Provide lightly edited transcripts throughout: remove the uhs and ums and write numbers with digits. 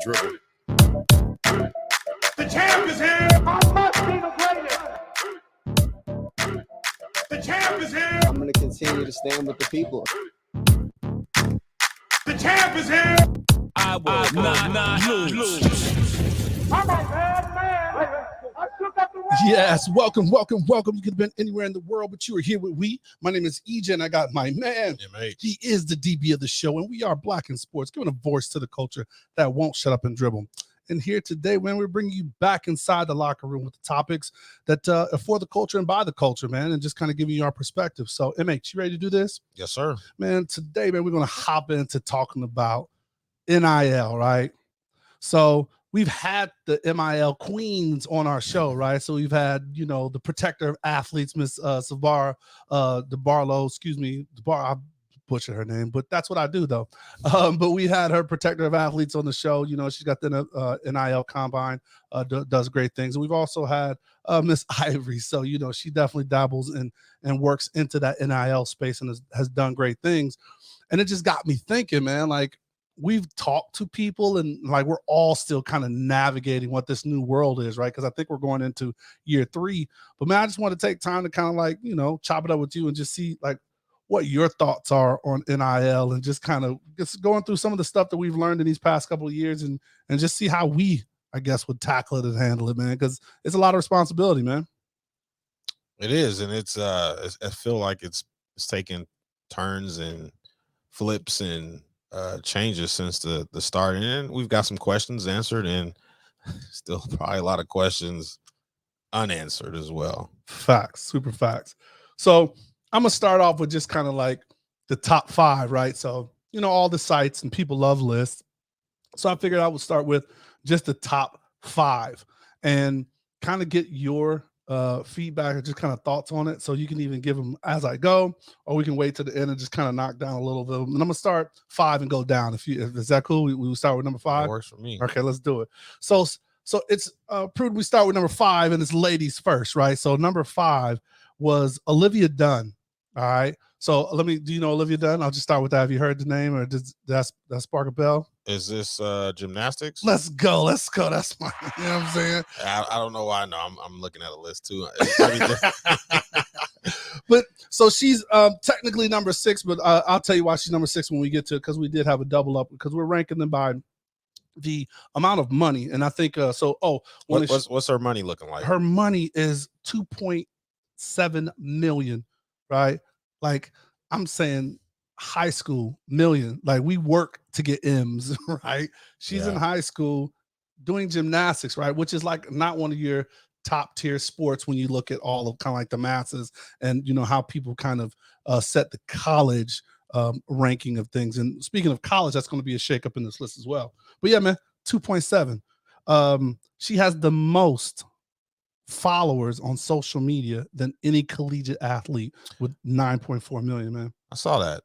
dribble. The champ is here. I must be the greatest. The champ is here. I'm going to continue to stand with the people. The champ is here. I will not lose. I'm a bad man. I took up the world. Yes, welcome. You could have been anywhere in the world, but you are here with we. My name is EJ, and I got my man. Yeah, he is the DB of the show, and we are Black in Sports, giving a voice to the culture that won't shut up and dribble. And here today, man, we're bringing you back inside the locker room with the topics that are for the culture and by the culture, man, and just kind of giving you our perspective. So, MH, you ready to do this? Yes, sir. Man, today, man, we're going to hop into talking about NIL, right? So we've had the NIL queens on our show, right? So we've had, the protector of athletes, Miss Savara I butchered her name, but that's what I do, though. But we had her protector of athletes on the show. She's got the NIL combine, does great things. And we've also had Miss Ivory. So, she definitely dabbles in and works into that NIL space and has done great things. And it just got me thinking, man, like, we've talked to people and like we're all still kind of navigating what this new world is, right? Because I think we're going into year 3. But man, I just want to take time to kind of like, chop it up with you and just see like what your thoughts are on NIL and just kind of just going through some of the stuff that we've learned in these past couple of years and just see how we, I guess, would tackle it and handle it, man, because it's a lot of responsibility, man. It is, and it's I feel like it's taking turns and flips and changes since the start, and we've got some questions answered and still probably a lot of questions unanswered as well. Facts, super facts. So I'm gonna start off with just kind of like the top 5, right? So all the sites and people love lists, so I figured I would start with just the top 5 and kind of get your feedback or just kind of thoughts on it. So you can even give them as I go, or we can wait to the end and just kind of knock down a little bit. And I'm gonna start 5 and go down. If is that cool? We start with number 5. That works for me. Okay, let's do it. So it's prudent we start with number 5, and it's ladies first, right? So number 5 was Olivia Dunn. All right. So do you know Olivia Dunn? I'll just start with that. Have you heard the name, or does that spark a bell? Is this gymnastics? Let's go. That's my, you know what I'm saying? I don't know why. No, I'm looking at a list too. But so she's technically number 6, but I'll tell you why she's number 6 when we get to it, because we did have a double up, because we're ranking them by the amount of money. And I think what's her money looking like? Her money is $2.7 million, right? Like, I'm saying high school million. Like, we work to get M's, right? She's in high school doing gymnastics, right? Which is like not one of your top tier sports when you look at all of kind of like the masses and how people kind of set the college ranking of things. And speaking of college, that's going to be a shakeup in this list as well. But yeah, man, 2.7. She has the most followers on social media than any collegiate athlete with 9.4 million, man. I saw that.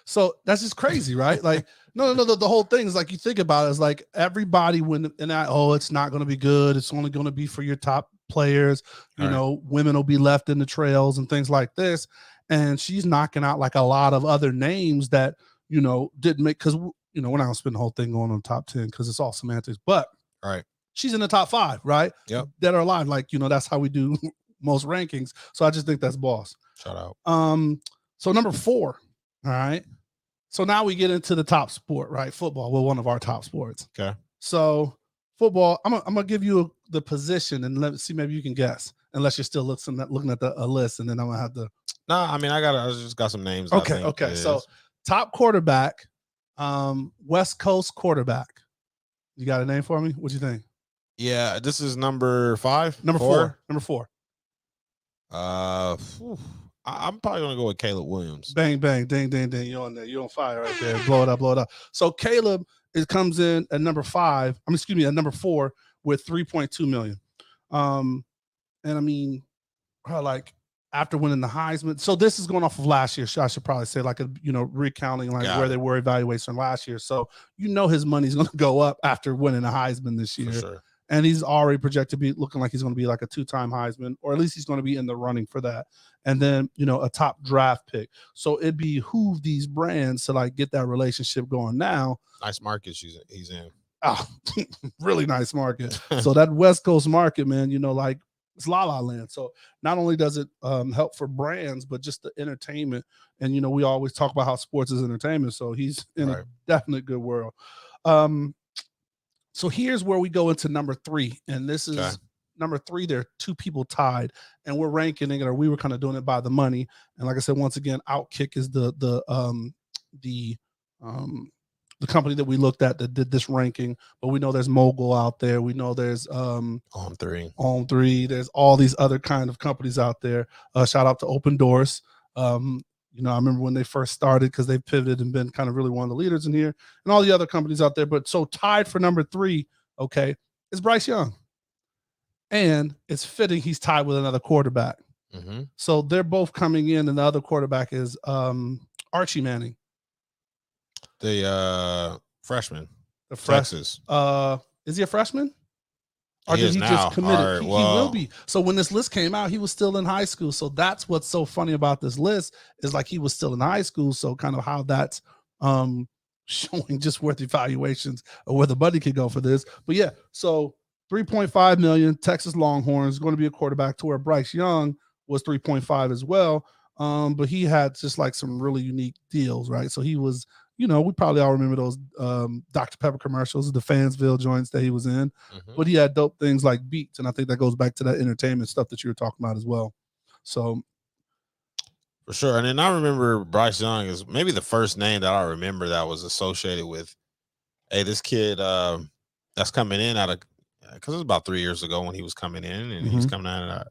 So that's just crazy, right? Like, no. The whole thing is like, you think about it, is like everybody it's not going to be good. It's only going to be for your top players. Women will be left in the trails and things like this. And she's knocking out like a lot of other names that, didn't make, because, we're not going to spend the whole thing going on top 10 because it's all semantics, but right. She's in the top 5, right? Yep. That are alive. Like, that's how we do most rankings. So I just think that's boss. Shout out. So number 4, all right. So now we get into the top sport, right? Football. Well, one of our top sports. Okay. So football, I'm gonna give you the position and let's see, maybe you can guess, unless you're still looking at the list, and then I'm gonna have to. No, I mean I just got some names. Okay. So top quarterback, West Coast quarterback. You got a name for me? What do you think? Yeah, this is number 5. Number 4. Number 4. I'm probably gonna go with Caleb Williams. Bang, bang, ding, ding, ding. You're on there. You're on fire right there. Blow it up. So Caleb comes in at number 5. At number 4 with 3.2 million. And I mean, like after winning the Heisman. So this is going off of last year. I should probably say like recounting like where they were evaluation last year. So his money's going to go up after winning the Heisman this year. For sure. And he's already projected to be looking like he's going to be like a 2-time Heisman, or at least he's going to be in the running for that. And then, a top draft pick. So it behoove these brands to like get that relationship going now. Nice market he's in. Oh, really nice market. So that West Coast market, man, like it's La La Land. So not only does it help for brands, but just the entertainment. And, we always talk about how sports is entertainment. So he's in a definite good world. So here's where we go into number 3. And this is number 3. There are 2 people tied, and we're ranking it, or we were kind of doing it by the money. And like I said, once again, Outkick is the company that we looked at that did this ranking. But we know there's Mogul out there. We know there's On 3. There's all these other kind of companies out there. Shout out to Open Doors. I remember when they first started, because they've pivoted and been kind of really one of the leaders in here, and all the other companies out there. But so tied for number 3, okay, is Bryce Young. And it's fitting he's tied with another quarterback. So they're both coming in, and the other quarterback is Archie Manning. The freshman. Texas. Is he a freshman? Or did he just commit it? He will be. So when this list came out, he was still in high school. So that's what's so funny about this list, is like he was still in high school. So kind of how that's showing just where the evaluations or where the money could go for this. But yeah, so $3.5 million, Texas Longhorns, going to be a quarterback, to where Bryce Young was 3.5 as well. But he had just like some really unique deals, right? So he was, we probably all remember those Dr. Pepper commercials, the Fansville joints that he was in. But he had dope things like Beats, and I think that goes back to that entertainment stuff that you were talking about as well. So for sure. And then I remember Bryce Young is maybe the first name that I remember that was associated with, hey, this kid that's coming in out of, because it was about 3 years ago when he was coming in, and he's coming out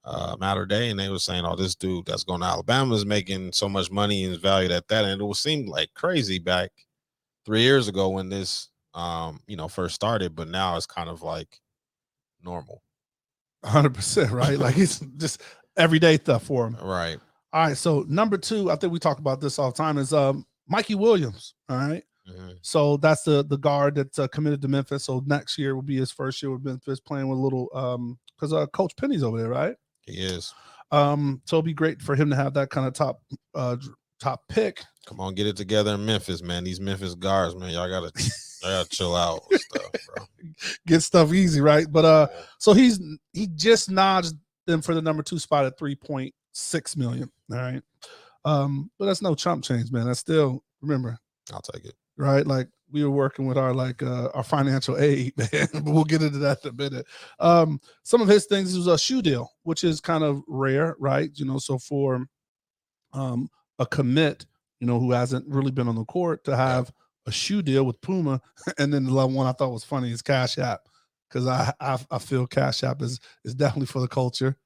of Matter Day, and they were saying, oh, this dude that's going to Alabama is making so much money and is valued at that. And it seemed like crazy back 3 years ago when this first started, but now it's kind of like normal. 100%, right? Like it's just everyday stuff for him. Right. All right. So number 2, I think we talk about this all the time, is Mikey Williams. All right. So that's the guard that's committed to Memphis. So next year will be his first year with Memphis, playing with a little because Coach Penny's over there, right? He is. So it'll be great for him to have that kind of top pick. Come on, get it together in Memphis, man. These Memphis guards, man, y'all gotta chill out with stuff, bro. Get stuff easy, right? But so he just nudged them for the number 2 spot at $3.6 million. All right. But that's no chump change, man. That's still, remember, I'll take it. Right, like we were working with our financial aid, man. But we'll get into that in a minute. Some of his things was a shoe deal, which is kind of rare, right? So for a commit, who hasn't really been on the court, to have a shoe deal with Puma, and then the one I thought was funny is Cash App, because I feel Cash App is definitely for the culture.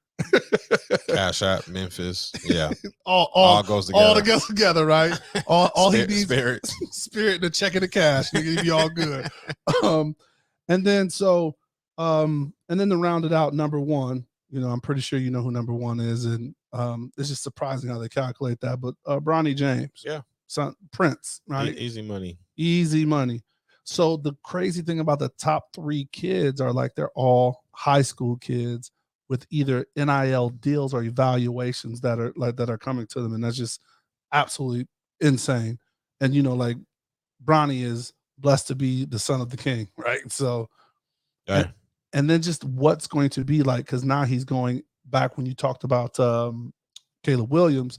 Cash App, Memphis, yeah, all goes together. All together, right? All he needs spirit and a check in the cash. He'll be all good. And then to round it out, number 1, I'm pretty sure you know who number 1 is, and it's just surprising how they calculate that. But Bronny James, son Prince, right? Easy money. So the crazy thing about the top 3 kids are like they're all high school kids with either NIL deals or evaluations that are coming to them, and that's just absolutely insane. And like Bronny is blessed to be the son of the king, right? So, and then just what's going to be like, because now he's going back when you talked about Caleb Williams.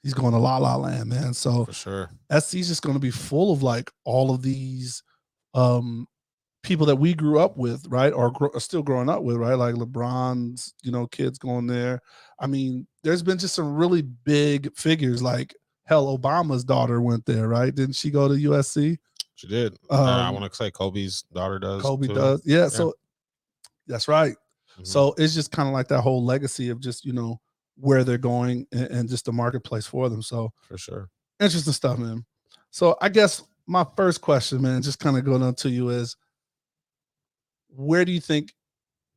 He's going to La La Land, man. So for sure, SC's just going to be full of like all of these people that we grew up with, right? Or are still growing up with, right? Like LeBron's, kids going there. I mean, there's been just some really big figures. Like hell, Obama's daughter went there, right? Didn't she go to USC? She did. I want to say Kobe's daughter does. Kobe does. Yeah. So that's right. So it's just kind of like that whole legacy of just, where they're going and just the marketplace for them. So for sure. Interesting stuff, man. So I guess my first question, man, just kind of going on to you is, where do you think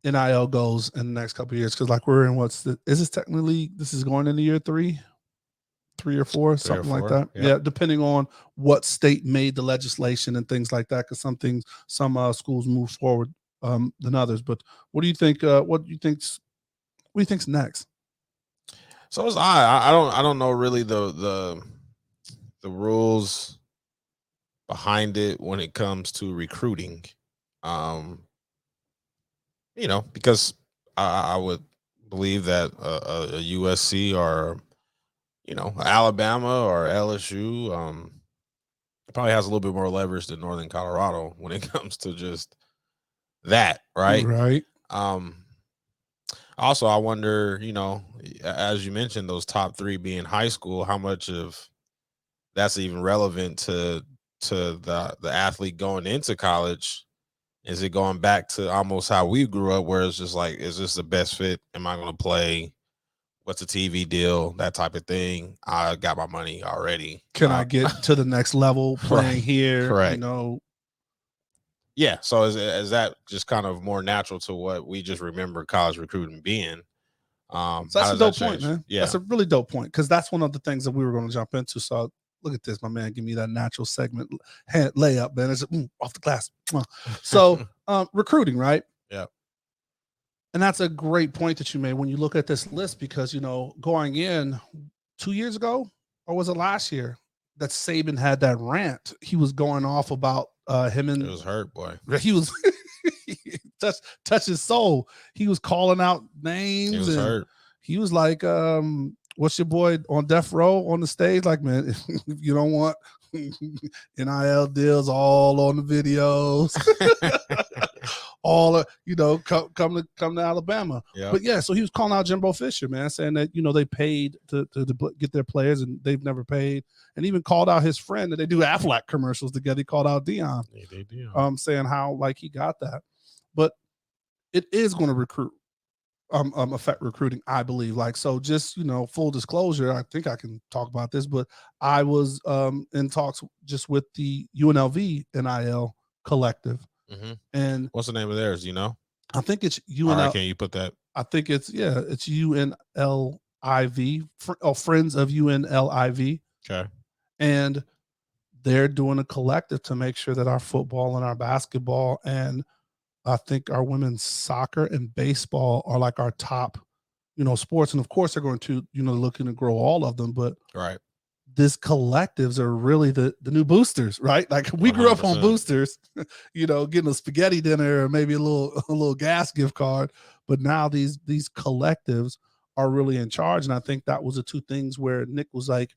NIL goes in the next couple of years? Because like we're in is this technically, this is going into year 3 or 4, something like that. Yeah, depending on what state made the legislation and things like that. Because some schools move forward than others. But what do you think? What do you think's next? So it's I don't know really the rules behind it when it comes to recruiting. Because I would believe that a USC or Alabama or LSU probably has a little bit more leverage than Northern Colorado when it comes to just that, right? Right. Also, I wonder, as you mentioned, those top 3 being high school, how much of that's even relevant to the athlete going into college? Is it going back to almost how we grew up, where it's just like, is this the best fit? Am I going to play? What's the TV deal? That type of thing. I got my money already. Can I get to the next level playing Right, here? correct. Yeah. So is that just kind of more natural to what we just remember college recruiting being? So How that's a does that dope point, change? man. Yeah. That's a really dope point, because that's one of the things that we were going to jump into. So look at this, my man. Give me that natural segment hand layup, man. It's off the glass. So recruiting, right? Yeah. And that's a great point that you made when you look at this list, because going in 2 years ago, or was it last year, that Saban had that rant. He was going off about him, and It was hurt, boy. he was touch his soul. He was calling out names. It was and hurt. He was like, what's your boy on death row on the stage? Like, man, if you don't want NIL deals all on the videos, all come to Alabama. Yeah. But yeah, so he was calling out Jimbo Fisher, man, saying that they paid to get their players and they've never paid, and even called out his friend that they do Aflac commercials together. He called out Dion, They do. saying how like he got that, but it is going to affect recruiting, I believe. Like, so just full disclosure, I think I can talk about this, but I was in talks just with the UNLV NIL collective. Mm-hmm. And what's the name of theirs? I think it's All right, can you put that? I think it's UNLIV, Friends of UNLIV. Okay. And they're doing a collective to make sure that our football and our basketball, and I think our women's soccer and baseball are like our top, sports. And of course they're going to, looking to grow all of them, but Right. these collectives are really the new boosters, right? Like, we grew up on 100%. boosters, getting a spaghetti dinner or maybe a little gas gift card. But now these collectives are really in charge. And I think that was the two things where Nick was like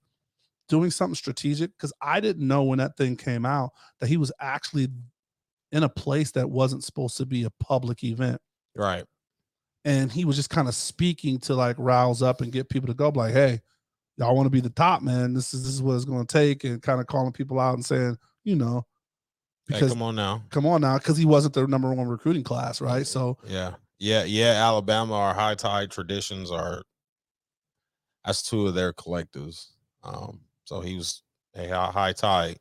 doing something strategic, because I didn't know when that thing came out that he was actually in a place that wasn't supposed to be a public event. Right. And he was just kind of speaking to like rouse up and get people to go like, hey, y'all want to be the top, man. This is what it's going to take, and kind of calling people out and saying, because hey, come on now, because he wasn't the number 1 recruiting class, right? So yeah. Alabama, our high tide traditions that's 2 of their collectives. So he was a high tide.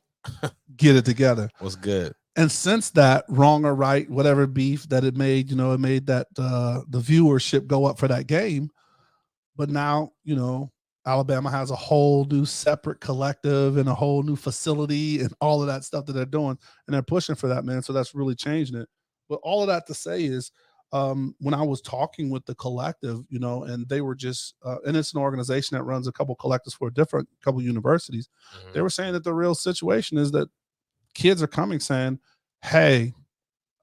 get it together. Was good. And since that, wrong or right, whatever beef that it made, it made that the viewership go up for that game. But now, Alabama has a whole new separate collective and a whole new facility and all of that stuff that they're doing, and they're pushing for that, man. So that's really changing it. But all of that to say is, when I was talking with the collective, and they were just, and it's an organization that runs a couple collectives for a couple universities. Mm-hmm. They were saying that the real situation is that kids are coming saying, hey,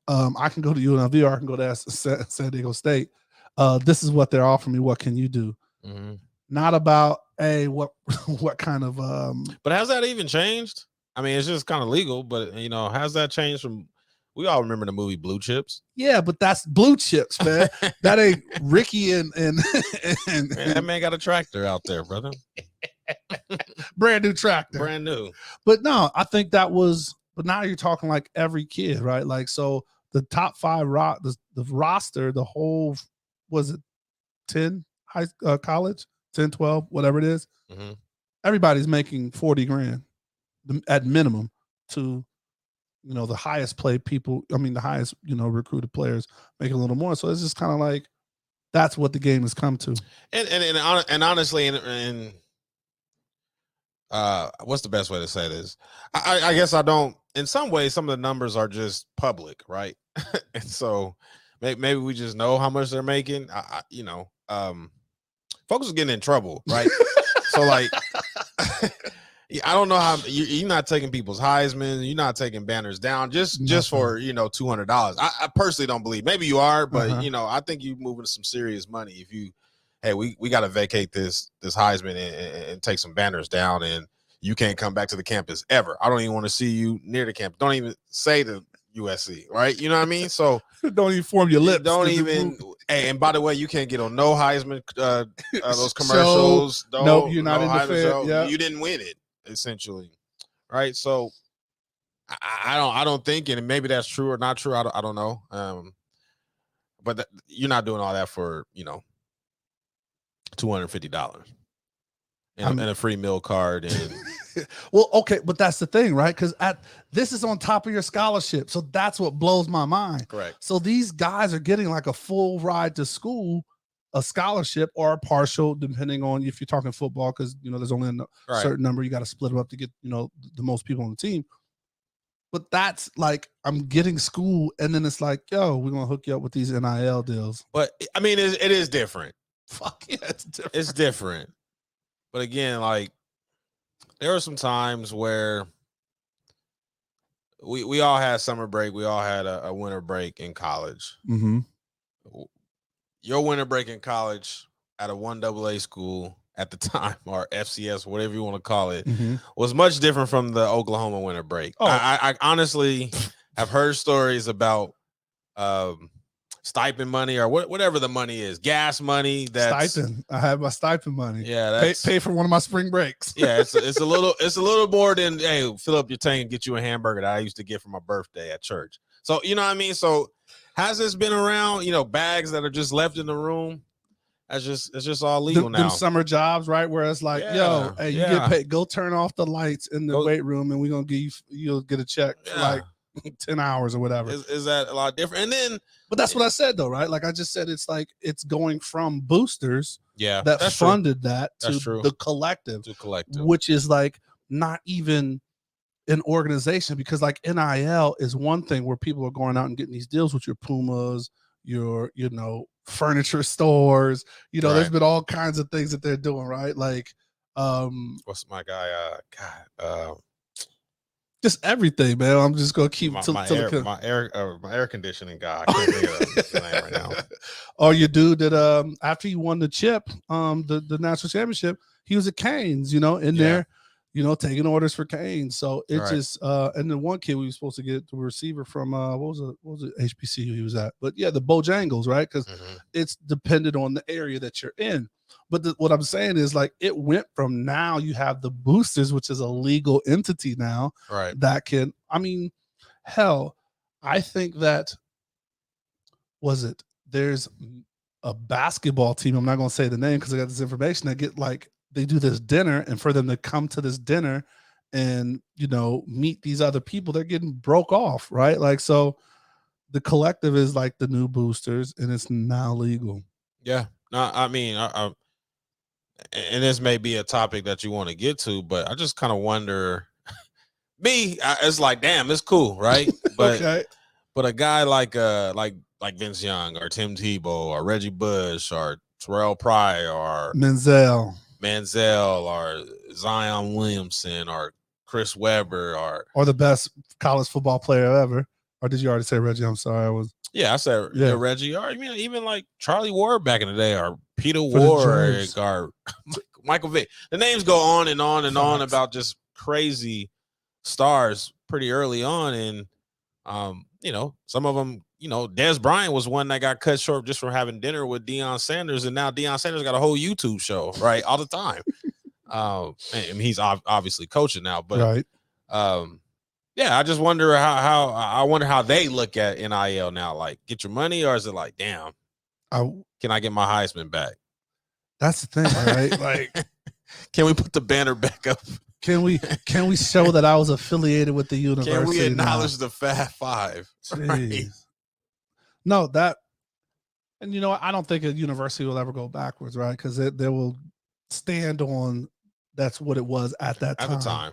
I can go to UNLV or I can go to San Diego State. This is what they're offering me. What can you do? Mm-hmm. Not about, hey, what kind of But has that even changed? I mean, it's just kind of legal, but has that changed from? We all remember the movie Blue Chips. Yeah, but that's Blue Chips, man. That ain't Ricky and man, that man got a tractor out there, brother. Brand new tractor. Brand new. But no, I think that was, but now you're talking like every kid, right? Like, so the top 5 the roster, the whole, was it 10 college, 10, 12, whatever it is. Mm-hmm. Everybody's making 40 grand at minimum to, the highest paid people. I mean, the highest, recruited players making a little more. So it's just kind of like, that's what the game has come to. And honestly, and what's the best way to say this? I guess I don't. In some ways, some of the numbers are just public, right? And so maybe we just know how much they're making. Folks are getting in trouble, right? So like, I don't know how you're not taking people's Heisman, you're not taking banners down just for $200. I personally don't believe. Maybe you are, but I think you're moving to some serious money if you. Hey, we got to vacate this Heisman and take some banners down, and you can't come back to the campus ever. I don't even want to see you near the campus. Don't even say to USC, right? You know what I mean? So don't even form your lips. Don't even. Hey, and by the way, you can't get on no Heisman those commercials. Nope, you're not in the Heisman show. Yeah. You didn't win it, essentially, right? So I don't think, and maybe that's true or not true. I don't know. But you're not doing all that for $250 and a free meal card and well, okay, but that's the thing, right? Because this is on top of your scholarship, so that's what blows my mind. Correct. So these guys are getting like a full ride to school, a scholarship or a partial, depending on if you're talking football, because there's only a certain number. You got to split them up to get the most people on the team. But that's like, I'm getting school, and then it's like, yo, we're gonna hook you up with these NIL deals. But I mean, it is different. Fuck yeah, it's different. It's different. But again, like, there are some times where we all had summer break. We all had a winter break in college. Mm-hmm. Your winter break in college at a 1AA school at the time, or FCS, whatever you want to call it, was much different from the Oklahoma winter break. Oh. I honestly have heard stories about stipend money or whatever the money is, gas money. That's stipend. I have my stipend money. Yeah, that's pay for one of my spring breaks. Yeah, it's a little more than, hey, fill up your tank and get you a hamburger that I used to get for my birthday at church. So you know what I mean. So has this been around? Bags that are just left in the room. It's just all legal now. Them summer jobs, right? Where it's like, yo, hey, you get paid. Go turn off the lights in the weight room, and we're gonna give you'll get a check for like 10 hours or whatever. Is that a lot different? And then, but that's what I said though, right? Like I just said, it's like it's going from boosters, that funded true. that to the collective, which is like not even an organization, because like NIL is one thing where people are going out and getting these deals with your Pumas, your furniture stores. There's been all kinds of things that they're doing, right? Like, what's my guy? Just everything, man. I'm just gonna keep my air conditioning guy. I can't think of his name right now. Oh, your dude that after he won the chip, the national championship, he was at Canes, in there, taking orders for Canes. So it just and then one kid we were supposed to get the receiver from what was it HBCU he was at, but yeah, the Bojangles, right? Because it's dependent on the area that you're in. But what I'm saying is, like, it went from, now you have the boosters, which is a legal entity now, right? That can, I mean, hell, I think that there's a basketball team. I'm not going to say the name because I got this information. They do this dinner, and for them to come to this dinner and, meet these other people, they're getting broke off, right? Like, so the collective is like the new boosters, and it's now legal. Yeah. No, I mean, and this may be a topic that you want to get to, but I just kind of wonder. It's like, damn, it's cool, right? But but a guy like Vince Young or Tim Tebow or Reggie Bush or Terrell Pryor or Manziel or Zion Williamson or Chris Webber or the best college football player ever. Or did you already say Reggie? I'm sorry, I said Reggie. Or even like Charlie Ward back in the day, or Peter Warwick, or Michael Vick. The names go on and on and on about just crazy stars pretty early on, and some of them, Des Bryant was one that got cut short just from having dinner with Deion Sanders, and now Deion Sanders got a whole YouTube show, right, all the time. And he's obviously coaching now, but right. Yeah, I just wonder how they look at NIL now. Like, get your money, or is it like, damn, can I get my Heisman back? That's the thing, right? Like, can we put the banner back up? Can we show that I was affiliated with the university? Can we acknowledge the Fab Five? Right? No, and I don't think a university will ever go backwards, right? Because they will stand on that's what it was at that At time. the time.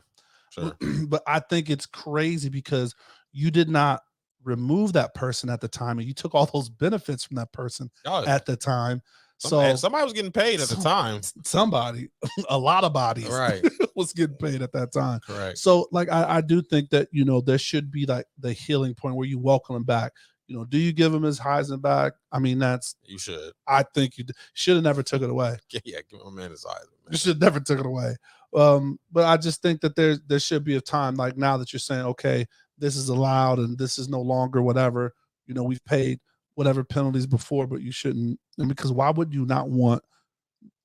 Sure. But I think it's crazy because you did not remove that person at the time, and you took all those benefits from that person Oh, at the time. So somebody was getting paid at the time. somebody, a lot of bodies, Right. was getting paid at that time. Correct. So, like, I do think that, you know, there should be like the healing point where you welcome him back. You know, do you give him his Heisman back? I mean, You should. I think you should have never took it away. Yeah, give my man his Heisman. You should never took it away. But I just think that there should be a time, like now that you're saying, okay, this is allowed and this is no longer whatever. You know, we've paid whatever penalties before, but you shouldn't. And because why would you not want,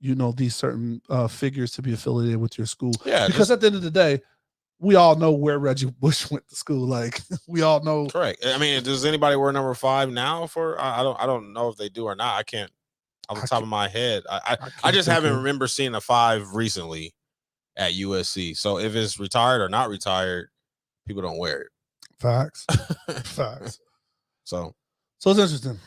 you know, these certain figures to be affiliated with your school? Yeah, because at the end of the day, we all know where Reggie Bush went to school. Like, we all know. Correct. I mean, does anybody wear number 5 now? I don't know if they do or not. I can't off the top of my head. I just haven't remember seeing a 5 recently at USC. So if it's retired or not retired, people don't wear it. Facts. Facts. So it's interesting.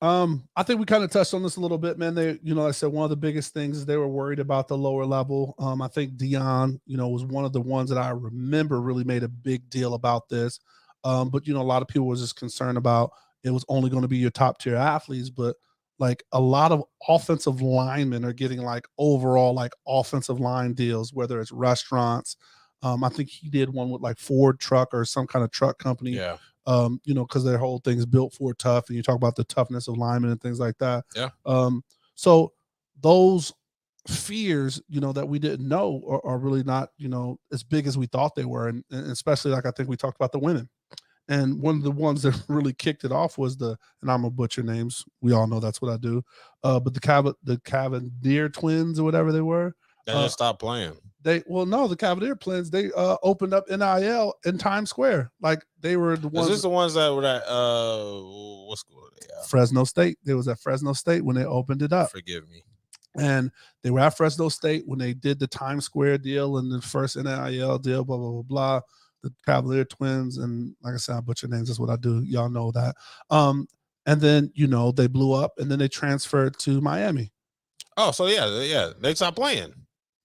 I think we kind of touched on this a little bit, man. They, you know, I said one of the biggest things is they were worried about the lower level. I think Dion, you know, was one of the ones that I remember really made a big deal about this. But you know, a lot of people were just concerned about it was only going to be your top tier athletes, but like a lot of offensive linemen are getting like overall like offensive line deals, whether it's restaurants. I think he did one with like Ford Truck or some kind of truck company. yeah. You know, because their whole thing's built for tough, and you talk about the toughness of linemen and things like that. Yeah. So those fears, you know, that we didn't know are really not, you know, as big as we thought they were, and especially like I think we talked about the women. And one of the ones that really kicked it off was and I'm gonna butcher names. We all know that's what I do. But the Cavalier twins or whatever they were. They just stopped playing. The Cavalier twins, they opened up NIL in Times Square. Like they were the ones. Is this the ones that were at what school are they at? Fresno State. They was at Fresno State when they opened it up. Forgive me. And they were at Fresno State when they did the Times Square deal and the first NIL deal, blah, blah, blah, blah. The Cavalier twins, and like I said, I butcher names, that's what I do. Y'all know that. And then, you know, they blew up and then they transferred to Miami. Oh, so yeah, they stopped playing.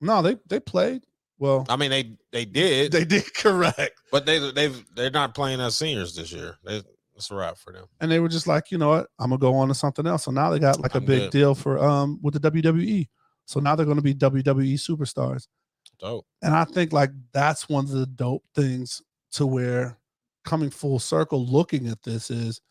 No, they played. Well, I mean, they did. They did, correct. But they're not playing as seniors this year. It's a wrap for them. And they were just like, you know what, I'm gonna go on to something else. So now they got like a big deal for with the WWE. So now they're gonna be WWE superstars. Dope. And I think like that's one of the dope things to where coming full circle looking at this is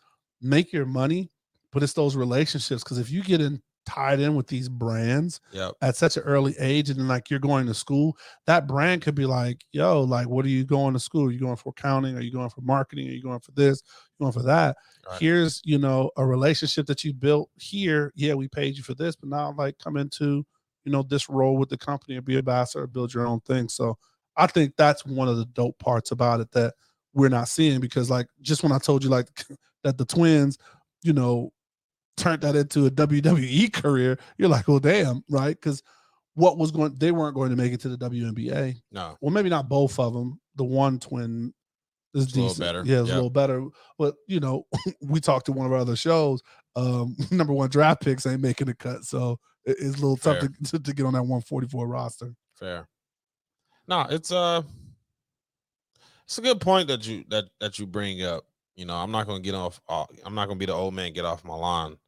make your money, but it's those relationships. Because if you get tied in with these brands at such an early age, and then like you're going to school, that brand could be like, yo, like, what are you going to school? Are you going for accounting? Are you going for marketing? Are you going for this? Are you going for that? Right. Here's, you know, a relationship that you built here. Yeah, we paid you for this, but now like come into, you know, this role with the company or be an ambassador or build your own thing. So I think that's one of the dope parts about it that we're not seeing, because like just when I told you like that the twins, you know, turned that into a WWE career, you're like, oh damn, right? Because they weren't going to make it to the WNBA. No. Well, maybe not both of them. The one twin is decent. A little better. Yeah, it's a little better. But you know, we talked to one of our other shows. Number 1 draft picks ain't making the cut, so it's a little tough to get on that 144 roster. Fair. No, it's a good point that you bring up. You know, I'm not going to be the old man get off my lawn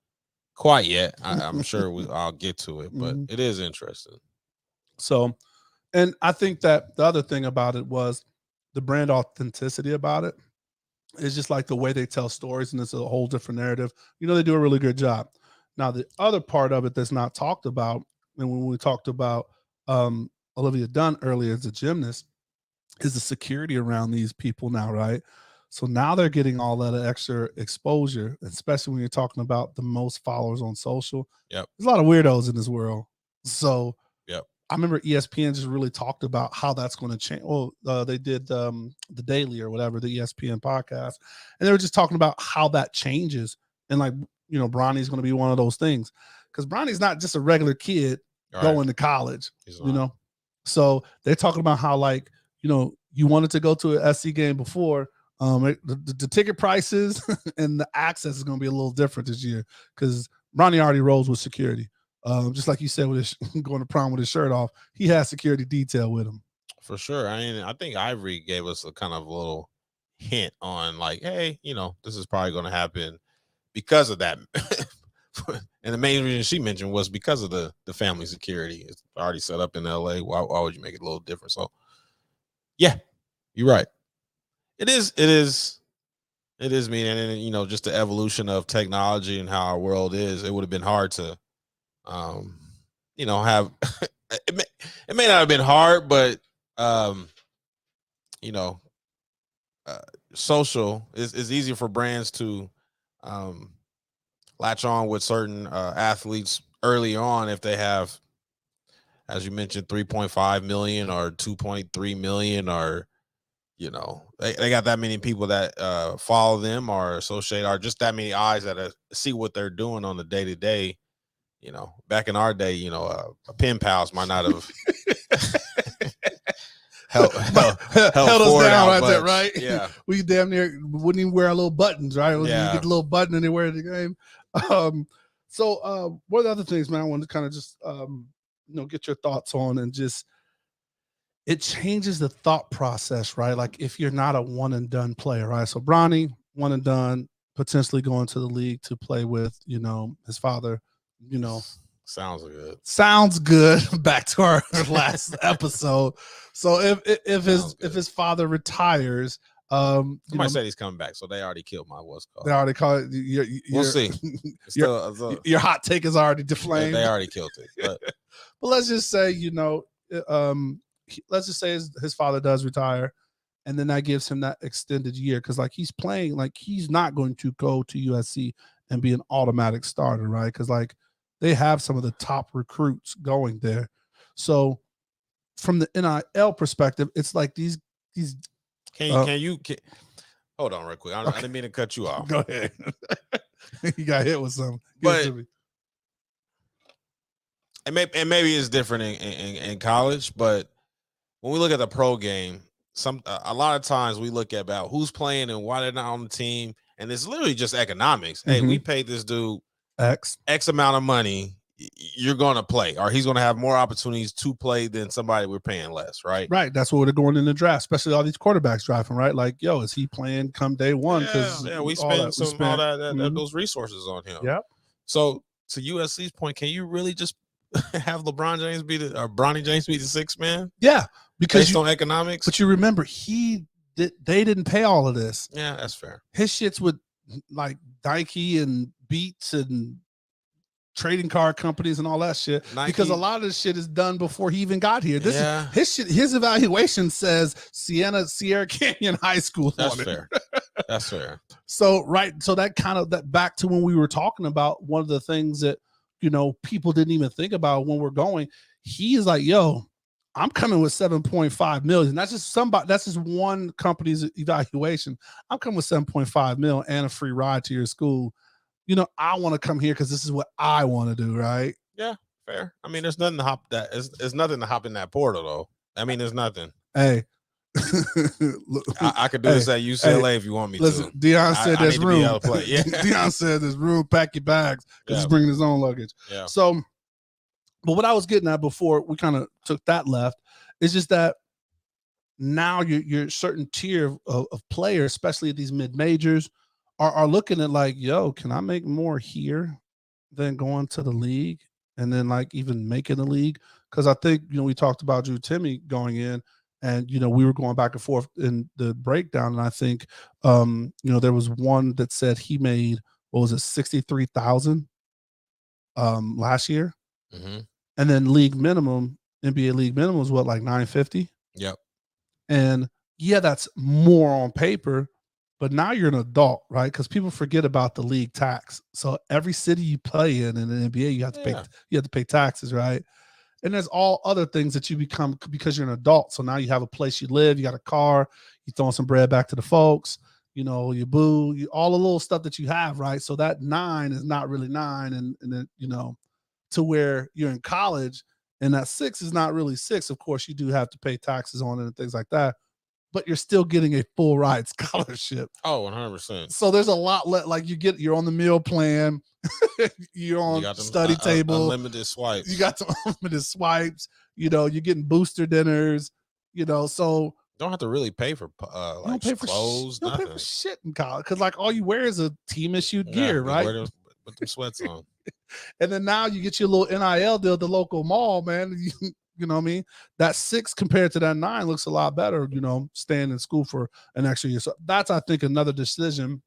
quite yet. I'm sure I'll get to it, but it is interesting. So, and I think that the other thing about it was the brand authenticity about it. It's just like the way they tell stories, and it's a whole different narrative. You know, they do a really good job. Now, the other part of it that's not talked about, and when we talked about Olivia Dunn earlier as a gymnast, is the security around these people now, right? So now they're getting all that extra exposure, especially when you're talking about the most followers on social. Yep. There's a lot of weirdos in this world. So yep. I remember ESPN just really talked about how that's going to change. Well, they did the Daily or whatever, the ESPN podcast, and they were just talking about how that changes. And like, you know, Bronny's going to be one of those things, because Bronny's not just a regular kid going to college, you know? So they're talking about how, like, you know, you wanted to go to an SC game before, the ticket prices and the access is going to be a little different this year, because Bronny already rolls with security. Just like you said, with his going to prom with his shirt off, he has security detail with him. For sure. I mean, I think Ivory gave us a kind of little hint on like, hey, this is probably going to happen because of that. And the main reason she mentioned was because of the family security. It's already set up in LA. Why would you make it a little different? So yeah, you're right. It is mean. And just the evolution of technology and how our world is, it would have been hard to have it may not have been hard, but you know, social is easier for brands to latch on with certain athletes early on if they have, as you mentioned, 3.5 million or 2.3 million, or they got that many people that follow them or associate, or just that many eyes that see what they're doing on the day to day. Back in our day, pen pals might not have held us down right there, right? Yeah, we damn near wouldn't even wear our little buttons, right? You get the little button and they wear it in the game. So one of the other things, man, I wanted to kind of just get your thoughts on, and just it changes the thought process, right? Like if you're not a one and done player, right? So Bronny, one and done, potentially going to the league to play with, his father, Sounds good. Back to our last episode. So if his father retires, somebody said he's coming back, so they already killed my what's called. They already call it. We'll see. Your hot take is already deflamed. They already killed it. But let's just say, let's just say his father does retire, and then that gives him that extended year, because like he's playing, like he's not going to go to USC and be an automatic starter, right? Because like they have some of the top recruits going there. So from the NIL perspective, it's like these. Can you hold on real quick? I didn't mean to cut you off. Go ahead. You got hit with something. But and maybe it's different in college, but when we look at the pro game, a lot of times we look at about who's playing and why they're not on the team, and it's literally just economics. Hey, we paid this dude X amount of money. You're going to play, or he's going to have more opportunities to play than somebody we're paying less, right? Right. That's what they're going in the draft, especially all these quarterbacks drafting, right? Like, yo, is he playing come day one? Because we spend those resources on him. Yeah. So to USC's point, can you really just have LeBron James be Bronny James be the sixth man? Yeah, because based on economics. But you remember, they didn't pay all of this. Yeah, that's fair. His shits with like Nike and Beats and trading card companies and all that shit, because a lot of this shit is done before he even got here. His evaluation says Sierra Canyon High School. That's fair. That's fair. So that back to when we were talking about one of the things that people didn't even think about when we're going. He's like, yo, I'm coming with 7.5 million. That's just one company's evaluation. I'm coming with 7.5 mil and a free ride to your school. I want to come here because this is what I want to do, right? Yeah, fair. I mean, there's nothing to hop that. There's nothing to hop in that portal, though. I mean, there's nothing. Hey, I could do this at UCLA if you want me to. Deion said there's room. Yeah. Deion said there's room. Pack your bags because he's bringing his own luggage. Yeah. So, but what I was getting at before we kind of took that left is just that now you're certain tier of players, especially at these mid majors, are looking at like, yo, can I make more here than going to the league and then like even making the league? Because I think, we talked about Drew Timmy going in, and, we were going back and forth in the breakdown. And I think, there was one that said he made, what was it, 63,000 last year. Mm-hmm. And then NBA league minimum was what, like 950? Yep. And yeah, that's more on paper. But now you're an adult, right? Because people forget about the league tax. So every city you play in the NBA, you have to pay taxes, right? And there's all other things that you become because you're an adult. So now you have a place you live, you got a car, you throwing some bread back to the folks, your boo, all the little stuff that you have, right? So that 9 is not really 9, and then to where you're in college, and that 6 is not really 6. Of course, you do have to pay taxes on it and things like that. but you're still getting a full ride scholarship. Oh, 100%. So there's a lot like you're on the meal plan, you're on You got them study table, unlimited swipes. you got some unlimited swipes, you're getting booster dinners, so Don't have to really pay for like clothes, you don't pay nothing. for shit in college because like all you wear is a team issued gear, right? Put them sweats on. And then now you get your little NIL deal at the local mall, man. You know what I mean? That 6 compared to that 9 looks a lot better, staying in school for an extra year. So that's, I think, another decision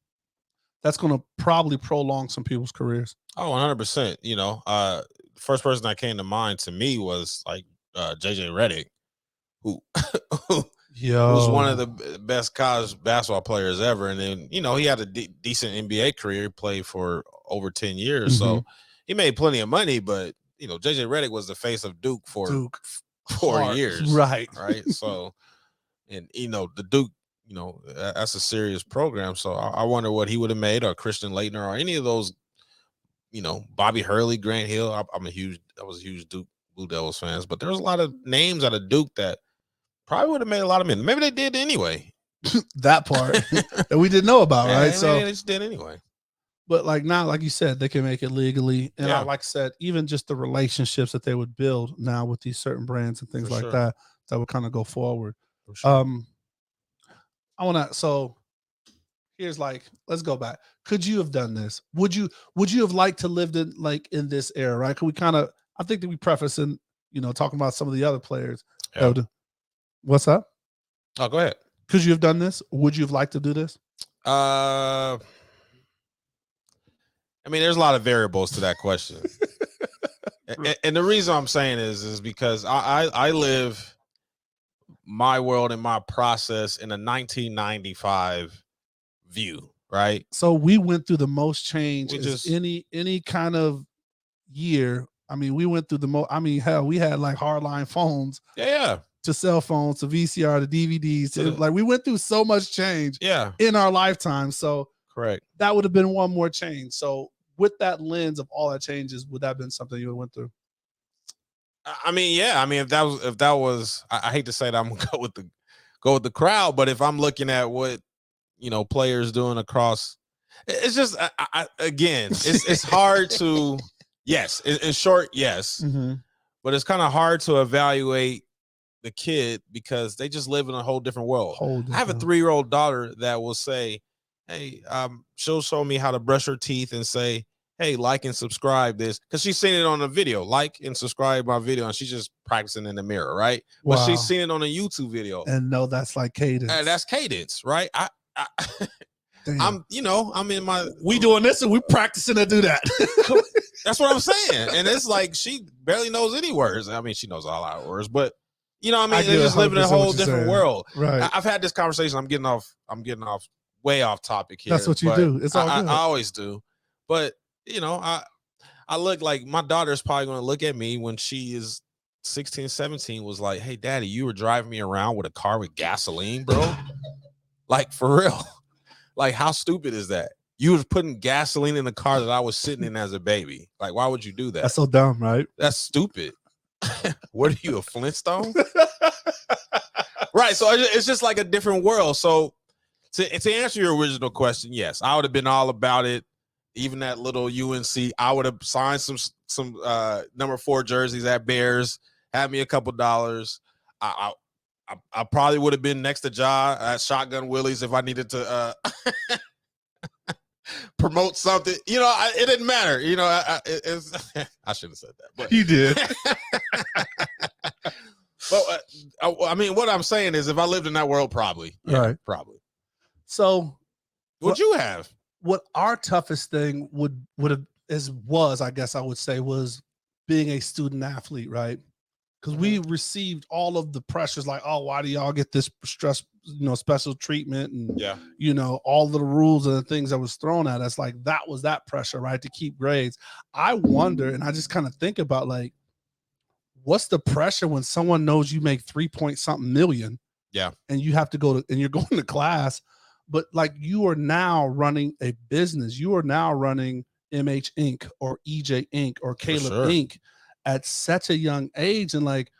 that's going to probably prolong some people's careers. Oh, 100%. First person that came to mind to me was like JJ Redick, who was one of the best college basketball players ever. And then, he had a decent NBA career, played for over 10 years. Mm-hmm. So he made plenty of money, but JJ Redick was the face of Duke for 4 years. Right. Right. So, and the Duke, that's a serious program. So I wonder what he would have made, or Christian Laettner, or any of those, Bobby Hurley, Grant Hill. I was a huge Duke Blue Devils fans, but there's a lot of names out of Duke that probably would have made a lot of money. Maybe they did anyway. That part that we didn't know about, right? So they just did anyway. But like now, like you said, they can make it legally. And Yeah. like I said, even just the relationships that they would build now with these certain brands and things like that would kind of go forward. For sure. So here's let's go back. Could you have done this? Would you have liked to live in this era, right? Could we I think that we preface in, talking about some of the other players. Yeah. What's up? Oh, go ahead. Could you have done this? Would you have liked to do this? There's a lot of variables to that question. And the reason I'm saying is because I live my world and my process in a 1995 view, right? So we went through the most change any kind of year. We went through the most. Hell, we had like hardline phones. Yeah. To cell phones, to VCR, to DVDs. We went through so much change in our lifetime. So correct. That would have been one more change. So with that lens of all that changes, would that have been something you went through? If that was, I hate to say that I'm gonna go with the crowd, but if I'm looking at what players doing across, it's just it's hard to in short, mm-hmm. But it's kind of hard to evaluate the kid because they just live in a whole different world. I have a 3-year-old daughter that will say, hey, she'll show me how to brush her teeth and say, hey, like and subscribe this, because she's seen it on a video, like and subscribe my video, and she's just practicing in the mirror, right? Wow. But she's seen it on a YouTube video. And no, that's like cadence. That's cadence, right? I'm in my we doing this and we practicing to do that. That's what I'm saying. And it's like she barely knows any words. She knows a lot of words, but they just live in a whole different world. Right. I've had this conversation. I'm getting off way off topic here. That's what you do. It's all good. I always do. But I look like my daughter's probably going to look at me when she is 16, 17, was like, hey, daddy, you were driving me around with a car with gasoline, bro. Like, for real. Like, how stupid is that? You was putting gasoline in the car that I was sitting in as a baby. Like, why would you do that? That's so dumb, right? That's stupid. What are you, a Flintstone? Right. So it's just like a different world. So to answer your original question, yes, I would have been all about it. Even that little UNC, I would have signed some number 4 jerseys at Bears, had me a couple dollars. I probably would have been next to Ja at Shotgun Willie's if I needed to promote something. It didn't matter. I shouldn't have said that, but you did. But what I'm saying is, if I lived in that world, probably, probably. So, would you have? What our toughest thing would have was, I guess I would say, was being a student athlete, right? Because we received all of the pressures, like, oh, why do y'all get this stress, special treatment, and all of the rules and the things that was thrown at us, like that was that pressure, right, to keep grades. I wonder, and I just kind of think about, like, what's the pressure when someone knows you make 3-point-something million, and you have to go to, and you're going to class, but like you are now running a business, you are now running MH Inc. or EJ Inc. or Caleb Inc. at such a young age, and like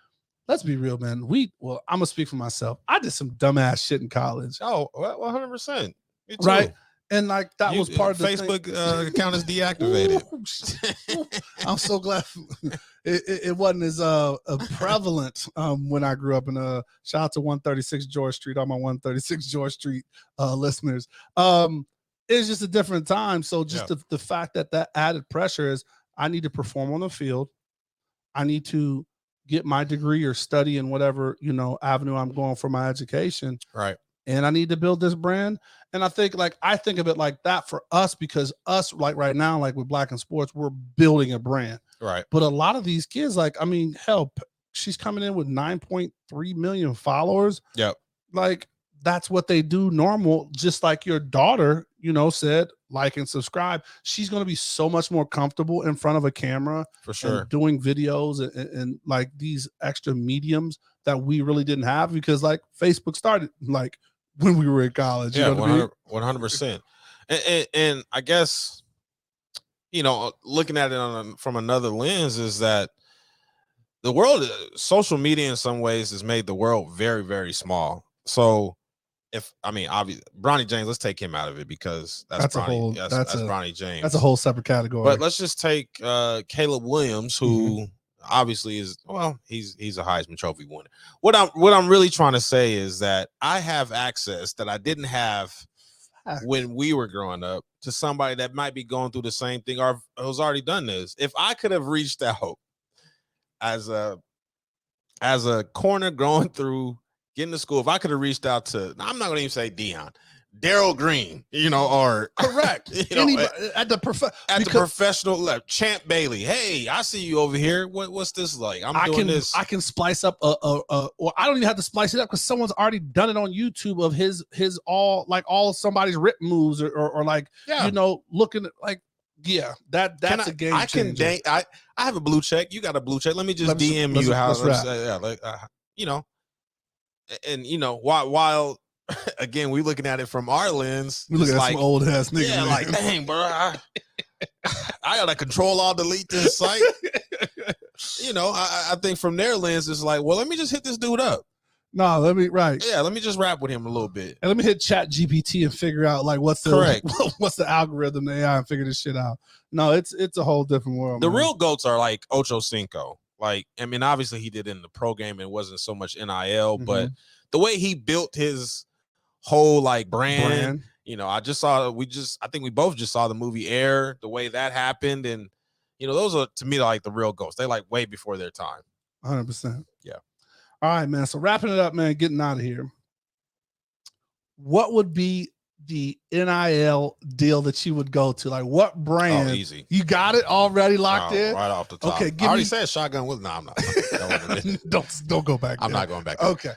let's be real, man. Well, I'm gonna speak for myself. I did some dumbass shit in college. Oh, 100%. Me too. Right. And like that was part of the Facebook thing. account is deactivated. I'm so glad it wasn't as prevalent when I grew up. In shout out to 136 George Street, all my 136 George Street listeners. It's just a different time. So just the fact that added pressure is I need to perform on the field. I need to get my degree or study in whatever avenue I'm going for my education. Right. And I need to build this brand. And I think of it like that for us, because us, like right now, like with Black in Sports, we're building a brand. Right. But a lot of these kids, like, I mean, hell, she's coming in with 9.3 million followers. Yep. Like, that's what they do normal. Just like your daughter, said, like and subscribe. She's going to be so much more comfortable in front of a camera. For sure. Doing videos and like these extra mediums that we really didn't have, because like Facebook started like when we were in college. Yeah, 100%. And I guess, looking at it from another lens is that the world, social media in some ways has made the world very, very small. So obviously, Bronny James, let's take him out of it because that's Bronny. That's Bronny James. That's a whole separate category. But let's just take Caleb Williams, who obviously is, he's a Heisman Trophy winner. What I'm really trying to say is that I have access that I didn't have when we were growing up to somebody that might be going through the same thing or has already done this. If I could have reached out as a corner going through getting to school, if I could have reached out to, I'm not going to even say Dion, Daryl Green, or correct, at the professional level, Champ Bailey. Hey, I see you over here. What's this like? I can splice up or I don't even have to splice it up because someone's already done it on YouTube of his all somebody's rip moves or looking at like. Yeah, that's a game changer. I have a blue check. You got a blue check. Let me just DM you how. While again, we looking at it from our lens. We looking at some old ass nigga. Yeah, like dang, bro, I gotta control all delete this site. I think from their lens, it's like, well, let me just hit this dude up. No, let me just rap with him a little bit. And let me hit Chat GPT and figure out like what's the algorithm, the AI, and figure this shit out. No, it's a whole different world. The real GOATs are like Ocho Cinco. Like, obviously he did it in the pro game and it wasn't so much NIL, but the way he built his whole like brand. I think we both just saw the movie Air, the way that happened. And, those are to me like the real GOATs. They like way before their time. 100%. Yeah. All right, man. So wrapping it up, man, getting out of here. What would be the NIL deal that you would go to? Like what brand? Oh, easy. You got it already locked in? Right off the top. Okay, I already said Shotgun with. No, I'm not. Don't go back. I'm not going back. Okay.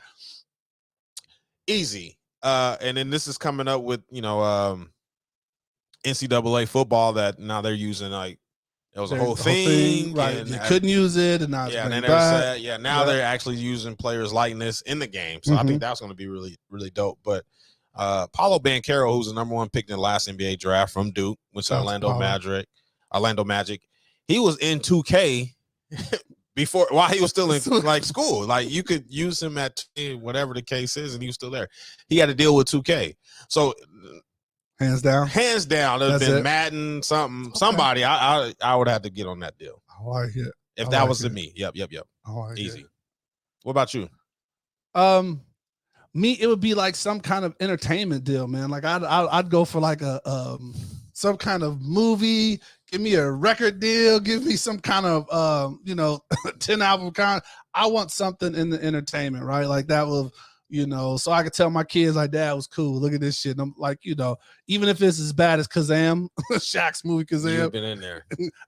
Easy. And then this is coming up with, NCAA football that now they're using like it was a whole thing. Right. And you couldn't use it. And now now they're actually using players' likeness in the game. So I think that's going to be really, really dope. But Paulo Banchero, who's the #1 pick in the last NBA draft from Duke, went to Orlando Magic. He was in 2K while he was still in like school. Like you could use him at whatever the case is, and he was still there. He had to deal with 2K. So hands down. It'd been Madden, somebody. I would have to get on that deal. I like it. If that was me. Yep. I like Easy. It. What about you? Me, it would be like some kind of entertainment deal, man. Like I'd go for like a some kind of movie. Give me a record deal. Give me some kind of 10 album kind. I want something in the entertainment, right? Like that will, so I could tell my kids like Dad was cool. Look at this shit. And I'm like, even if it's as bad as Kazam, Shaq's movie Kazam, you've been in there.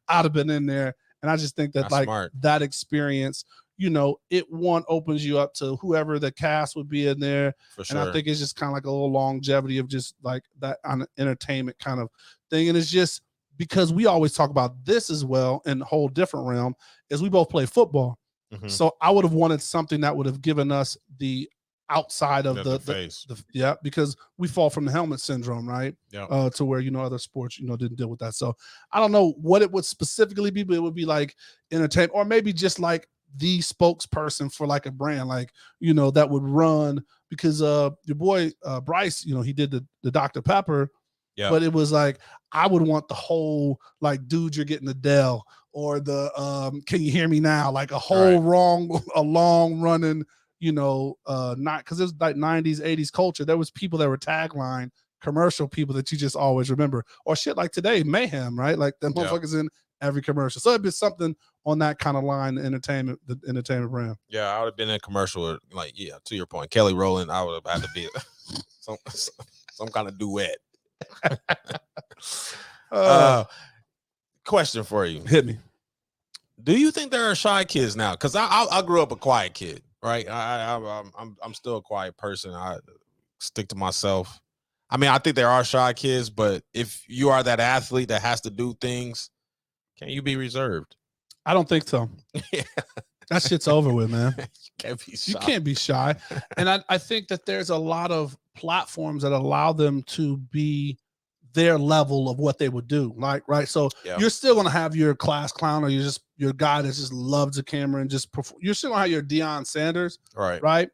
I'd have been in there. And I just think that that's smart. That experience, it opens you up to whoever the cast would be in there. For sure. And I think it's just kind of like a little longevity of just like that on an entertainment kind of thing. And it's just because we always talk about this as well in a whole different realm is we both play football. So I would have wanted something that would have given us the outside of the face. Because we fall from the helmet syndrome, right? Yeah. To where other sports didn't deal with that. So I don't know what it would specifically be, but it would be like entertainment, or maybe just like the spokesperson for like a brand, like, you know, that would run, because your boy Bryce, you know, he did the Dr. Pepper. Yeah. But it was like, I would want the whole, like, dude, you're getting Adele, or the can you hear me now? Like a whole a long running, you know, not, because it was like 90s, 80s culture. There was people that were tagline commercial people that you just always remember, or shit like today, Mayhem, right? Like the motherfuckers in every commercial. So it'd be something on that kind of line, the entertainment brand. Yeah, I would have been in a commercial, like, yeah, to your point, Kelly Rowland, I would have had to be some kind of duet. Question for you. Hit me. Do you think there are shy kids now? Because I grew up a quiet kid, right? I'm still a quiet person. I stick to myself. I mean, I think there are shy kids, but if you are that athlete that has to do things, can you be reserved? I don't think so. Yeah. That shit's over with, man. You can't be shy. And I think that there's a lot of platforms that allow them to be their level of what they would do. Like, right. So you're still going to have your class clown, or your guy that just loves the camera and just perform. You're still going to have your Deion Sanders. Right. Right.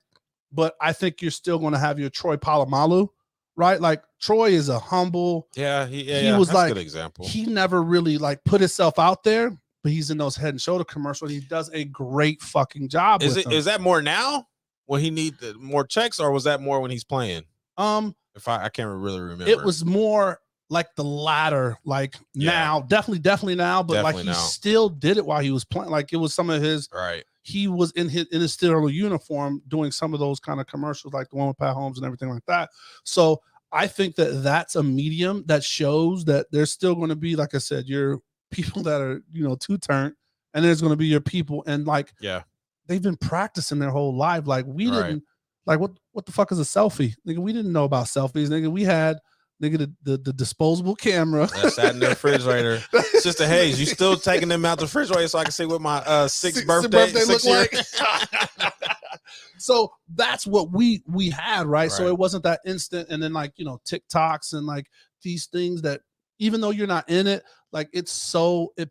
But I think you're still going to have your Troy Polamalu. Right. Like, Troy is a humble. He was that's like, a good example. He never really like put himself out there, but he's in those Head and Shoulder commercials. He does a great fucking job. Is that more now when he need more checks, or was that more when he's playing? If I can't really remember. It was more like the latter, like now, definitely now, but definitely like he still did it while he was playing. Like it was some of his, right. He was in his Steelers uniform doing some of those kind of commercials, like the one with Pat Holmes and everything like that. So I think that that's a medium that shows that there's still going to be, like I said, your people that are, you know, two-turn, and there's going to be your people, and like, they've been practicing their whole life. Like we didn't, like what the fuck is a selfie? Nigga, we didn't know about selfies. Nigga, we had the disposable camera that sat in the refrigerator. Sister Hayes, you still taking them out the refrigerator so I can see what my sixth birthday look like? So that's what we had, right? So it wasn't that instant, and then like, you know, TikToks and like these things that, even though you're not in it, like it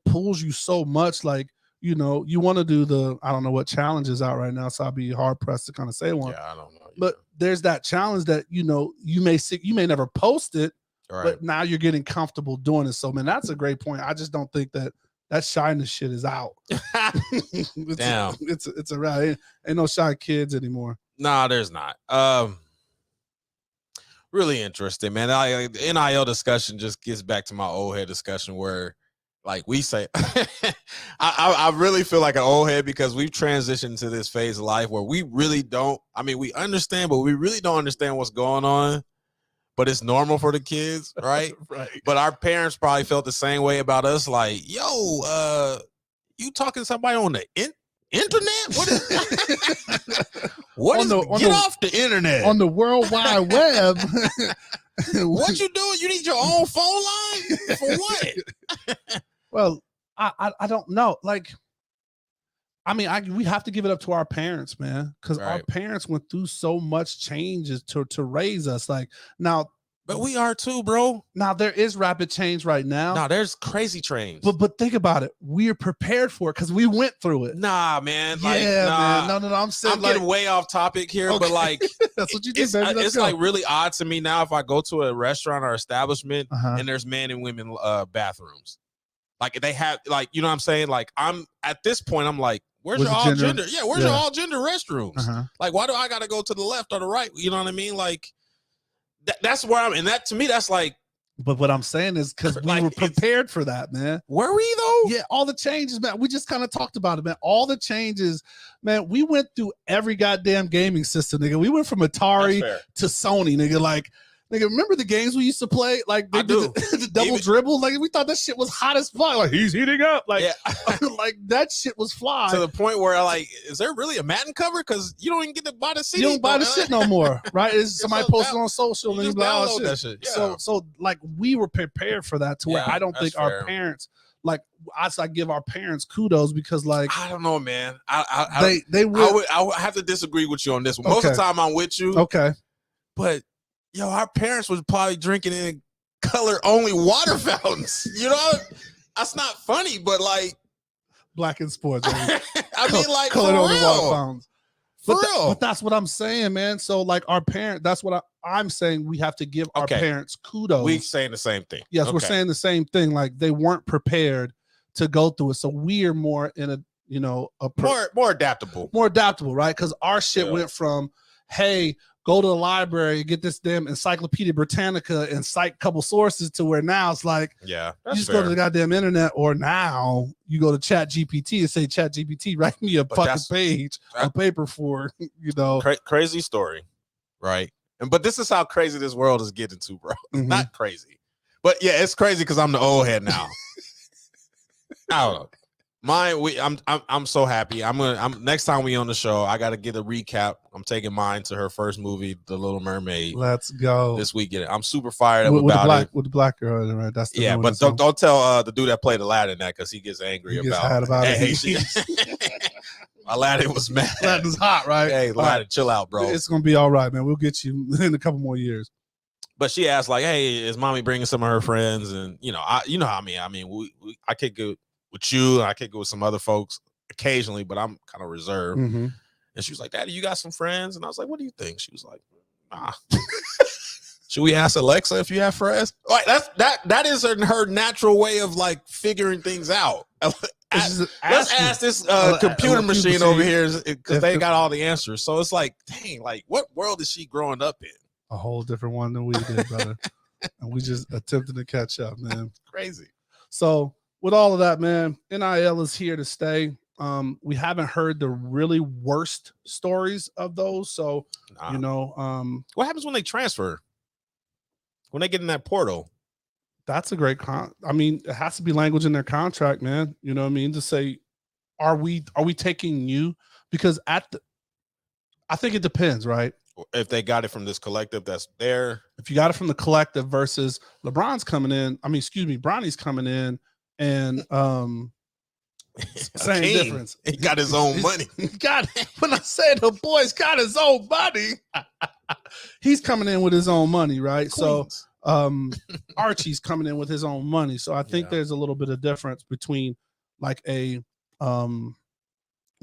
pulls you so much. Like, you know, you want to do I don't know what challenge is out right now, so I'll be hard pressed to kind of say one. Yeah, I don't know. But there's that challenge that, you know, you may never post it, but now you're getting comfortable doing it. So, man, that's a great point. I just don't think that shyness shit is out. Damn. It's a wrap. Ain't no shy kids anymore. Nah, there's not. Really interesting, man. The NIL discussion just gets back to my old head discussion where, like we say, I really feel like an old head because we've transitioned to this phase of life where we really don't, I mean, we understand, but we really don't understand what's going on, but it's normal for the kids, right? Right. But our parents probably felt the same way about us, like, yo, you talking to somebody on the internet? What is get off the internet. On the World Wide Web. What you doing? You need your own phone line? For what? Well, I don't know. Like, I mean, we have to give it up to our parents, man, because our parents went through so much changes to raise us. Like now, but we are too, bro. Now there is rapid change right now. Now there's crazy change. But think about it. We're prepared for it because we went through it. Nah, man. Man. No. I'm saying I'm getting way off topic here, but like that's what you do. It's like really odd to me now if I go to a restaurant or establishment and there's men and women bathrooms. Like they have, like, you know what I'm saying? Like I'm at this point, I'm like, where's your all gender? Yeah, where's your all gender restrooms? Like, why do I gotta go to the left or the right? You know what I mean? Like that's where I'm, and that to me, that's like. But what I'm saying is because we were prepared for that, man. Were we though? Yeah, all the changes, man. We just kind of talked about it, man. All the changes, man. We went through every goddamn gaming system, nigga. We went from Atari to Sony, nigga. Like, nigga, remember the games we used to play? Like they did the double dribble. Like we thought that shit was hot as fuck. Like he's heating up. Like, like that shit was fly. To the point where like, is there really a Madden cover? Because you don't even get to buy the CD. You don't buy the shit no more, right? It's somebody posted on social and you like, oh shit. That shit. Yeah. So like we were prepared for that to where I don't think our parents. Like I give our parents kudos because like I don't know, man. They would. I would have to disagree with you on this one. Most of the time I'm with you. Okay, but. Yo, our parents was probably drinking in color only water fountains. You know, that's not funny, but like, Black in sports. Baby. I mean, like, colored for on the water real. fountains. For But, real. but that's what I'm saying, man. So like our parent, that's what I'm saying. We have to give our Okay. parents kudos. We saying the same thing. Yes, we're Okay. saying the same thing. Like they weren't prepared to go through it. So we're more in a, you know, more adaptable. More adaptable, right? Because our shit Yeah. went from, hey, go to the library and get this damn Encyclopedia Britannica and cite a couple sources to where now it's like, Yeah, you just go to the goddamn internet, or now you go to Chat GPT and say, Chat GPT, write me a fucking page of paper for, you know. Crazy story, right? But this is how crazy this world is getting to, bro. It's not crazy. But yeah, it's crazy because I'm the old head now. I don't know. I'm so happy. I'm next time we on the show, I gotta get a recap. I'm taking mine to her first movie, The Little Mermaid. Let's go this weekend. I'm super fired up with about it. With the black girl, right? That's the but don't tell the dude that played Aladdin that, because he gets angry about it. Hey, Aladdin was mad. Aladdin's hot, right? Hey, Aladdin, chill out, bro. It's gonna be all right, man. We'll get you in a couple more years. But she asked, like, hey, is mommy bringing some of her friends? And you know how I mean, I kick it with you, I kick it with some other folks occasionally, but I'm kind of reserved. And she was like, Daddy, you got some friends? And I was like, what do you think? She was like, nah. Should we ask Alexa if you have friends? Like that is her natural way of like figuring things out. Let's ask this computer machine over here, because they got all the answers. So it's like, dang, like what world is she growing up in? A whole different one than we did, brother. And we just attempted to catch up, man. Crazy. So with all of that, man, NIL is here to stay. We haven't heard the really worst stories of those. So, you know, what happens when they transfer? When they get in that portal? That's a great I mean, it has to be language in their contract, man. You know what I mean? To say, are we taking you? Because I think it depends, right? If they got it from this collective that's there. If you got it from the collective versus LeBron's coming in, Bronny's coming in and same difference. He got his own money. When I say the boy's got his own money, he's coming in with his own money, right? Queens. So Archie's coming in with his own money. So I think there's a little bit of difference between like a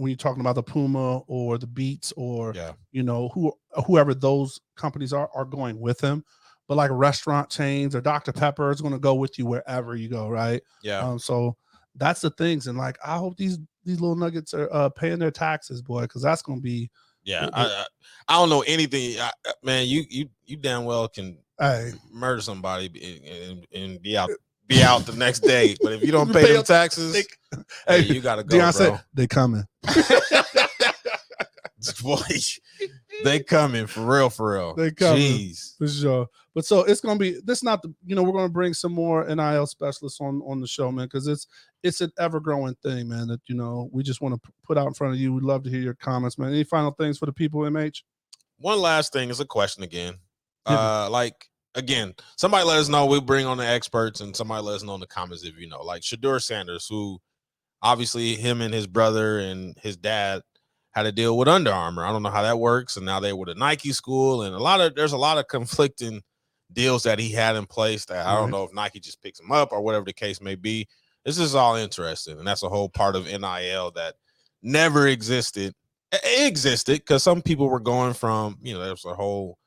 when you're talking about the Puma or the Beats or you know, whoever those companies are going with him. But like restaurant chains or Dr. Pepper is going to go with you wherever you go, right? Yeah. So that's the things. And like, I hope these little nuggets are paying their taxes, boy, because that's going to be. Yeah. I don't know anything, man. You damn well can murder somebody and be out the next day. But if you don't pay them taxes, you got to go, Deion bro. said, they coming. Boy, they coming for real. They coming. Jeez. For sure. But so it's gonna be this. Not the we're gonna bring some more NIL specialists on the show, man, because it's an ever growing thing, man. That we just want to put out in front of you. We'd love to hear your comments, man. Any final things for the people, MH? One last thing is a question again. Like again, somebody let us know. We'll bring on the experts, and somebody let us know in the comments if you know, like Shedeur Sanders, who obviously him and his brother and his dad had to deal with Under Armour. I don't know how that works. And now they're with a Nike school, and there's a lot of conflicting deals that he had in place that I don't know if Nike just picks him up or whatever the case may be. This is all interesting. And that's a whole part of NIL that never existed. It existed because some people were going from, there's a whole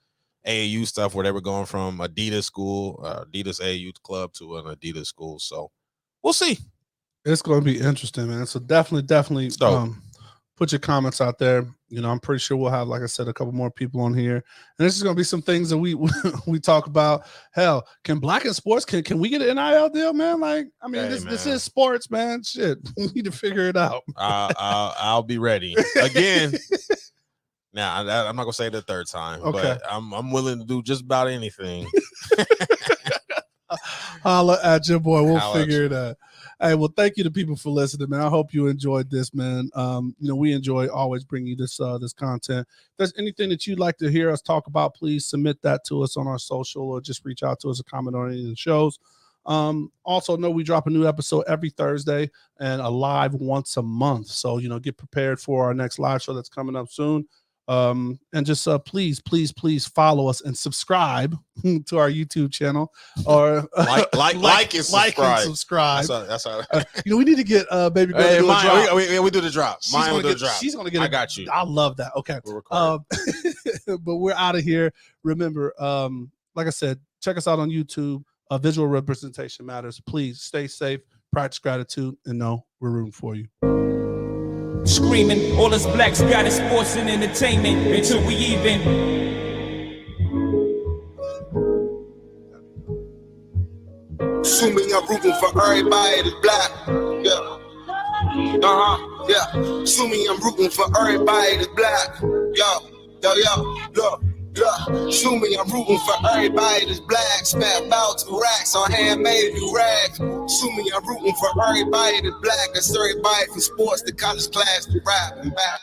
AAU stuff where they were going from Adidas school, Adidas AAU club to an Adidas school. So we'll see. It's going to be interesting, man. So definitely put your comments out there. I'm pretty sure we'll have, like I said, a couple more people on here. And this is going to be some things that we talk about. Hell, can Black in sports, can we get an NIL deal, man? Like, I mean, this is sports, man. Shit, we need to figure it out. I'll be ready. Again, now I'm not going to say it the third time, but I'm willing to do just about anything. Holla at your boy. We'll figure it out. Hey, well, thank you to people for listening, man. I hope you enjoyed this, man. We enjoy always bringing you this content. If there's anything that you'd like to hear us talk about, please submit that to us on our social or just reach out to us or comment on any of the shows. Also know we drop a new episode every Thursday and a live once a month. So, get prepared for our next live show that's coming up soon. And just please follow us and subscribe to our YouTube channel, or like and subscribe. That's how. We need to get baby girl to do a drop. We do the drop. Mine will do the drop. She's gonna get. I got you. I love that. Okay, but we're out of here. Remember, like I said, check us out on YouTube. Visual representation matters. Please stay safe, practice gratitude, and know we're rooting for you. Screaming, all us blacks got in sports and entertainment until we even. Assuming I'm rooting for everybody that's black. Yeah. Yeah. Assuming I'm rooting for everybody that's black. Yo. Assuming I'm rooting for everybody that's black. Spent about 2 racks on handmade new rags. Assuming I'm rooting for everybody that's black. That's everybody from sports to college class to rap and back.